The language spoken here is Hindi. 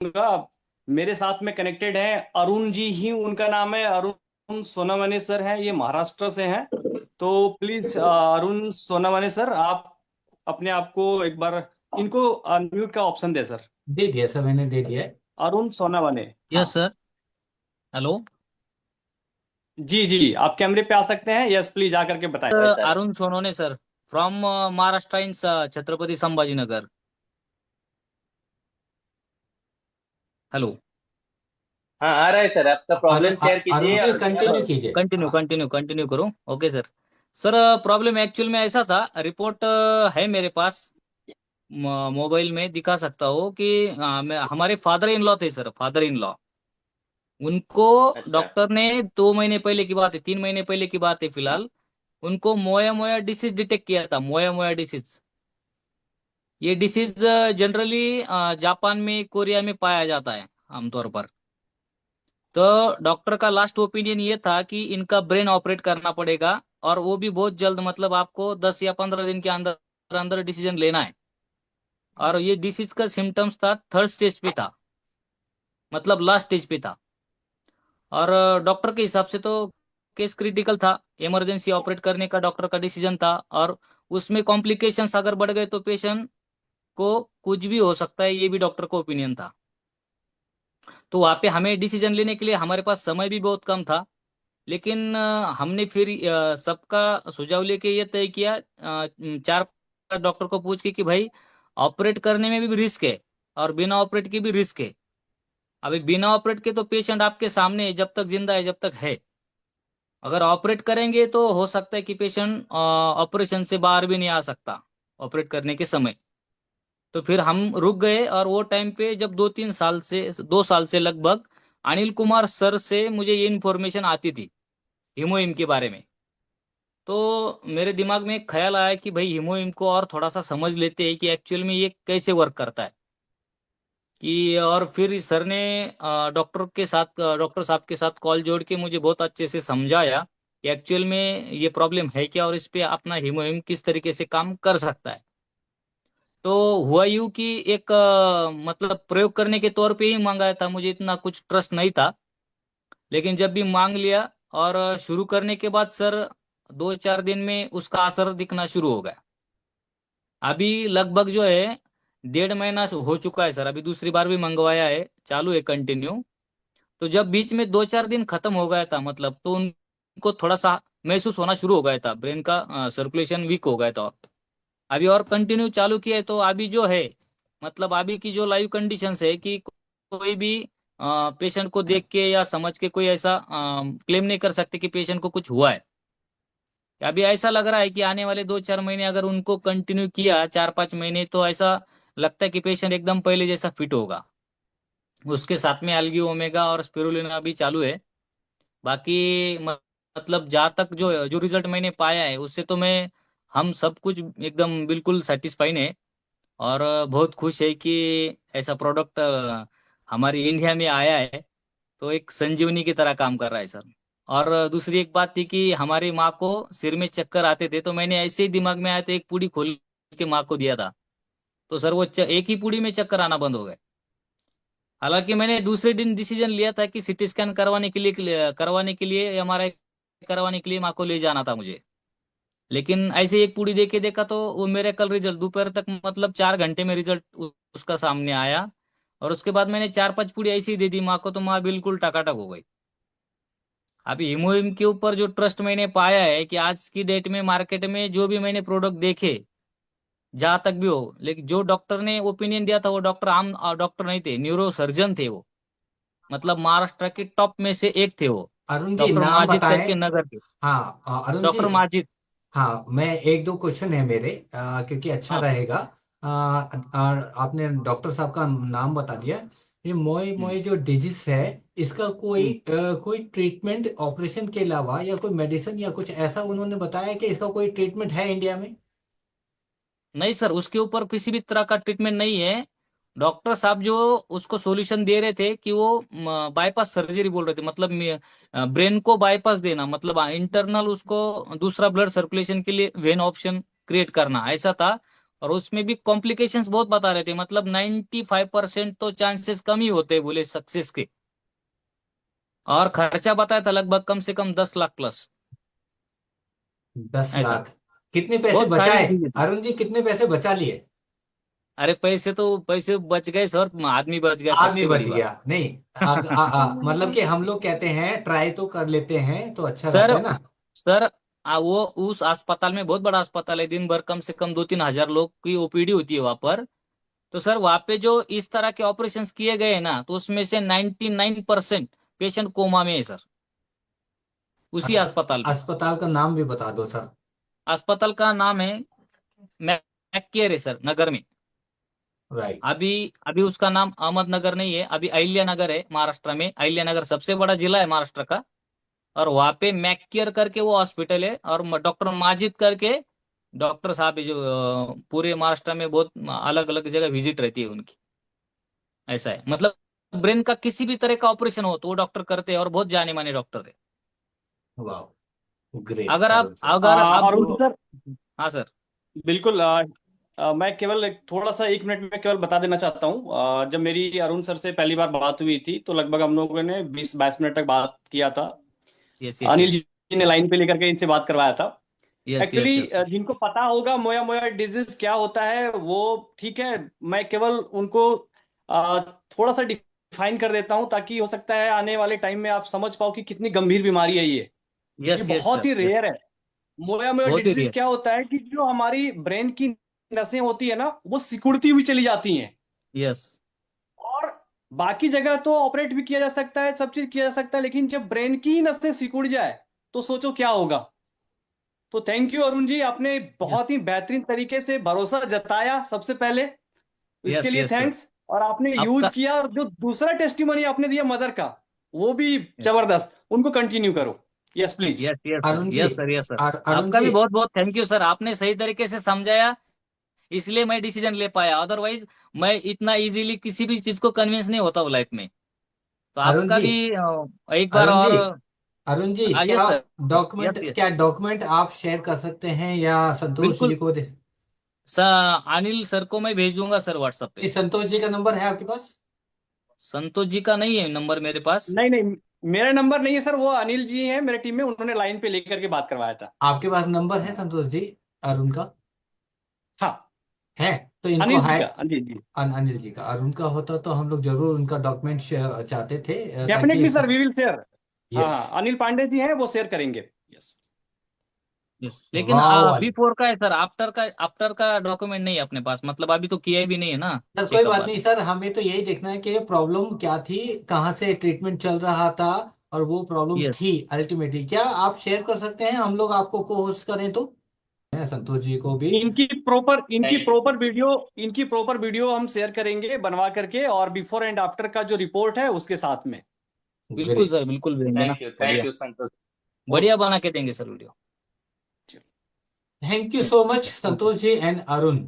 उनका मेरे साथ में कनेक्टेड है। अरुण जी ही उनका नाम है, अरुण सोनावने सर हैं, ये महाराष्ट्र से हैं। तो प्लीज अरुण सोनावने सर, आप अपने आप को एक बार इनको म्यूट का ऑप्शन दे सर। दे दिया सर, मैंने दे दिया है। अरुण सोनावने, हाँ। Yes sir. हेलो। जी जी, आप कैमरे पे आ सकते हैं, यस प्लीज आकर के बताएं। Arun Sonone sir, from Maharashtra in Chhatrapati Sambhajinagar. Hello. हाँ, आ रहा है सर। आपका प्रॉब्लम शेयर अरुण कीजिए जी और क्या कंटिन्यू कीजिए। कंटिन्यू हाँ। कंटिन्यू कंटिन्यू करो। Okay sir. Sir, problem actual में ऐसा था, रिपोर्ट है मेरे पास, मोबाइल में दिखा सकता हूँ कि हमारे फादर इन लॉ थे सर, फादर इन लॉ। उनको अच्छा। डॉक्टर ने 2 महीने पहले की बात है, 3 महीने पहले की बात है फिलहाल, उनको मोया मोया डिसीज डिटेक्ट किया था, मोया मोया डिसीज। ये डिसीज जनरली जापान में, कोरिया में पाया जाता है आमतौर पर। तो डॉक्टर का लास्ट ओपिनियन ये था कि इनका ब्रेन ऑपरेट करना पड़ेगा, और वो भी बहुत जल्द, मतलब आपको 10 या 15 दिन के अंदर अंदर डिसीजन लेना है। और ये डिसीज का सिम्टम्स था, थर्ड स्टेज पे था, मतलब लास्ट स्टेज पे था। और डॉक्टर के हिसाब से तो केस क्रिटिकल था, इमरजेंसी ऑपरेट करने का डॉक्टर का डिसीजन था। और उसमें कॉम्प्लिकेशंस अगर बढ़ गए तो पेशेंट को कुछ भी हो सकता है, ये भी डॉक्टर का ओपिनियन था। तो वहां पे हमें डिसीजन लेने के लिए हमारे पास समय भी बहुत कम था। लेकिन हमने फिर सबका सुझाव लेके ये तय किया, 4 डॉक्टर को पूछ के कि भाई, ऑपरेट करने में भी रिस्क है और बिना ऑपरेट के भी रिस्क है। अभी बिना ऑपरेट के तो पेशेंट आपके सामने है, जब तक जिंदा है, जब तक है। अगर ऑपरेट करेंगे तो हो सकता है कि पेशेंट ऑपरेशन से बाहर भी नहीं आ सकता ऑपरेट करने के समय। तो फिर हम रुक गए, और वो टाइम पे जब 2 साल से लगभग अनिल कुमार सर से मुझे ये इन्फॉर्मेशन आती थी हीमोइम के बारे में। तो मेरे दिमाग में एक ख्याल आया कि भाई, हीमोइम को और थोड़ा सा समझ लेते हैं कि एक्चुअल में ये कैसे वर्क करता है। कि और फिर सर ने डॉक्टर साहब के साथ कॉल जोड़ के मुझे बहुत अच्छे से समझाया कि एक्चुअल में ये प्रॉब्लम है क्या, और इस पे अपना हीमोहिम किस तरीके से काम कर सकता है। तो हुआ यूं कि एक मतलब प्रयोग करने के तौर पे ही मंगाया था, मुझे इतना कुछ ट्रस्ट नहीं था। लेकिन जब भी मांग लिया और शुरू करने के बाद सर, 2-4 दिन में उसका असर दिखना शुरू हो गया। अभी लगभग जो है 1.5 महीना हो चुका है सर, अभी दूसरी बार भी मंगवाया है, चालू है कंटिन्यू। तो जब बीच में 2-4 दिन खत्म हो गया था, मतलब तो उनको थोड़ा सा महसूस होना शुरू हो गया था, ब्रेन का सर्कुलेशन वीक हो गया था। अभी और कंटिन्यू चालू किया है, तो अभी जो है, मतलब अभी की जो लाइव कंडीशंस है कि कोई भी पेशेंट को देख के या समझ के कोई ऐसा क्लेम नहीं कर सकते कि पेशेंट को कुछ हुआ है। अभी ऐसा लग रहा है कि आने वाले 2-4 महीने अगर उनको कंटिन्यू किया, 4-5 महीने, तो ऐसा लगता है कि पेशेंट एकदम पहले जैसा फिट होगा। उसके साथ में एल्गी ओमेगा और स्पिरुलिना भी चालू है। बाकी मतलब जहाँ तक जो जो रिजल्ट मैंने पाया है उससे तो मैं, हम सब कुछ एकदम बिल्कुल सेटिस्फाइड है। और बहुत खुश है कि ऐसा प्रोडक्ट हमारी इंडिया में आया है। तो एक संजीवनी की तरह काम कर रहा है सर। और दूसरी एक बात थी कि हमारी माँ को सिर में चक्कर आते थे, तो मैंने ऐसे ही दिमाग में आया तो एक पूड़ी खोल के माँ को दिया था। तो सर वो एक ही पूड़ी में चक्कर आना बंद हो गए। हालांकि मैंने दूसरे दिन डिसीजन लिया था कि सीटी स्कैन करवाने के लिए एमआरआई करवाने के लिए माँ को ले जाना था मुझे। लेकिन ऐसे एक पूड़ी दे के देखा तो वो मेरे कल रिजल्ट दोपहर तक, मतलब 4 घंटे में रिजल्ट उसका सामने आया। और उसके बाद मैंने 4-5 पूड़ी ऐसी ही दे दी माँ को, तो माँ बिल्कुल टकाटक हो गई। अभी हिमोहिम के ऊपर जो ट्रस्ट मैंने पाया है कि आज की डेट में मार्केट में जो भी मैंने प्रोडक्ट देखे, जहां तक भी हो, लेकिन जो डॉक्टर ने ओपिनियन दिया था वो डॉक्टर आम डॉक्टर नहीं थे, न्यूरो सर्जन थे वो। मतलब महाराष्ट्र के टॉप में से एक थे वो। अरुण जी डॉक्टर नाम माजिद बताएं। करके नगर के। हाँ, अरुण जी। डॉक्टर माजिद। हाँ, मैं एक दो क्वेश्चन है मेरे, क्योंकि अच्छा हाँ। रहेगा। आपने डॉक्टर साहब का नाम बता दिया। ये मोए हम्म। मोए जो डिजीज है, इसका कोई हम्म। कोई ट्रीटमेंट ऑपरेशन के अलावा या कोई मेडिसिन या कुछ ऐसा उन्होंने बताया कि इसका कोई ट्रीटमेंट है इंडिया में? नहीं सर, उसके ऊपर किसी भी तरह का ट्रीटमेंट नहीं है। डॉक्टर साहब जो उसको सॉल्यूशन दे रहे थे कि वो बाईपास सर्जरी बोल रहे थे, मतलब ब्रेन को बाईपास देना, मतलब इंटरनल उसको दूसरा ब्लड सर्कुलेशन के लिए वेन ऑप्शन क्रिएट करना, ऐसा था। और उसमें भी कॉम्प्लिकेशंस बहुत बता रहे थे, मतलब 95% तो चांसेस कम ही होते हैं बोले सक्सेस के। और खर्चा बताया था लगभग कम से कम 10 लाख प्लस 10 लाख? ऐसा। कितने पैसे बहुत सारी बचाए चीजें थी। अरुण जी, कितने पैसे बचा लिए? अरे पैसे बच गए सर, आदमी बच गया, आदमी सबसे बच बड़ी गया? बात। नहीं, मतलब कि हम लोग कहते हैं ट्राई तो कर लेते हैं तो अच्छा सर रहता है ना। सर वो उस अस्पताल में, बहुत बड़ा अस्पताल है, दिन भर कम से कम 2-3 हजार लोग की ओपीडी होती है वहां पर। तो सर वहां पे जो इस तरह के ऑपरेशन किए गए हैं ना, तो उसमें से 99% पेशेंट कोमा में है सर, उसी अस्पताल में। अस्पताल का नाम भी बता दो सर। अस्पताल का नाम है मैक्केयर है सर, नगर में। राइट। अभी अभी उसका नाम अहमदनगर नहीं है, अभी अहिल्या नगर है महाराष्ट्र में। अहिल्या नगर सबसे बड़ा जिला है महाराष्ट्र का। और वहां पे मैक्केयर करके वो हॉस्पिटल है, और डॉक्टर माजिद करके डॉक्टर साहब है, जो पूरे महाराष्ट्र में बहुत अलग अलग जगह विजिट रहती है उनकी। ऐसा है, मतलब ब्रेन का किसी भी तरह का ऑपरेशन हो तो वो डॉक्टर करते हैं, और बहुत जाने माने डॉक्टर है। वाह, ग्रेट अरुण सर। अगर आप अरुण सर, हाँ सर। बिल्कुल। मैं केवल थोड़ा सा 1 मिनट में केवल बता देना चाहता हूँ। जब मेरी अरुण सर से पहली बार बात हुई थी तो लगभग हम लोगों ने 20-22 मिनट तक बात किया था। यस यस अनिल यस जी ने लाइन पे लेकर के इनसे बात करवाया था। Yes yes actually yes. जिनको पता होगा मोया मोया डिजीज क्या होता है वो ठीक है। मैं केवल उनको अ, थोड़ा सा डिफाइन कर देता हूँ ताकि हो सकता है आने वाले टाइम में आप समझ पाओ कि कितनी गंभीर बीमारी है ये यस यस बहुत सर, ही यस। रेयर है। मोया मोया बहुत ही डिजीज रेयर। क्या होता है कि जो हमारी ब्रेन की नसें होती है ना वो सिकुड़ती हुई चली जाती हैं। यस और बाकी जगह तो ऑपरेट भी किया जा सकता है, सब चीज किया जा सकता है, लेकिन जब ब्रेन की ही नसें सिकुड़ जाए तो सोचो क्या होगा। तो थैंक यू अरुण जी, आपने यस बहुत ही बेहतरीन तरीके से भरोसा जताया सबसे पहले, इसके यस लिए यस सर। थैंक्स। और आपने यूज आपका किया, और जो दूसरा टेस्टिमनी आपने दिया मदर का वो भी जबरदस्त, उनको कंटिन्यू करो। Yes please. Yes yes sir, Arun ji, yes sir, yes sir. Arun आपका जी, भी बहुत बहुत थैंक यू सर, आपने सही तरीके से समझाया, इसलिए मैं डिसीजन ले पाया। अदरवाइज मैं इतना इजीली किसी भी चीज को कन्विंस नहीं होता लाइफ में। तो अरुण आपका जी, भी एक बार अरुण जी, और। Arun ji, yes sir. Document yes yes. क्या डॉक्यूमेंट आप शेयर कर सकते हैं या संतोष बिल्कुल जी को दे? सर, अनिल सर को मैं भेज दूंगा सर व्हाट्सएप पे। इस संतोष जी का नंबर है आपके पास? संतोष जी का नहीं है नंबर मेरे पास। नहीं नहीं, मेरा नंबर नहीं है सर, वो अनिल जी हैं मेरे टीम में, उन्होंने लाइन पे लेकर के बात करवाया था। आपके पास नंबर है संतोष जी, अरुण का? हाँ, है? तो इनको अनिल जी हाय। का, जी जी। अनिल जी का, अरुण का होता तो हम लोग जरूर उनका डॉक्यूमेंट चाहते थे, ताकि definitely sir, we will share. हाँ यस। हाँ, अनिल पांडे जी हैं, वो शेयर करेंगे। यस। यस, लेकिन वाह। बिफोर का है सर, आफ्टर का डॉक्यूमेंट नहीं है अपने पास, मतलब अभी तो किया भी नहीं है ना सर कोई चेकअप बात वाले। नहीं सर, हमें तो यही देखना है कि प्रॉब्लम क्या थी, कहाँ से ट्रीटमेंट चल रहा था, और वो प्रॉब्लम यस थी अल्टीमेटली क्या। आप शेयर कर सकते हैं, हम लोग आपको को होस्ट करें तो, है संतोष जी को भी। Thank you sir. इनकी प्रॉपर वीडियो हम शेयर करेंगे बनवा करके, और बिफोर एंड आफ्टर का जो रिपोर्ट है उसके साथ में। बिल्कुल ग्रेट। सर, बिल्कुल भेजेंगे ना। थैंक बढ़िया, यू संतोष। बढ़िया बना के देंगे sir video. Thank you so much okay. Santosh ji and Arun.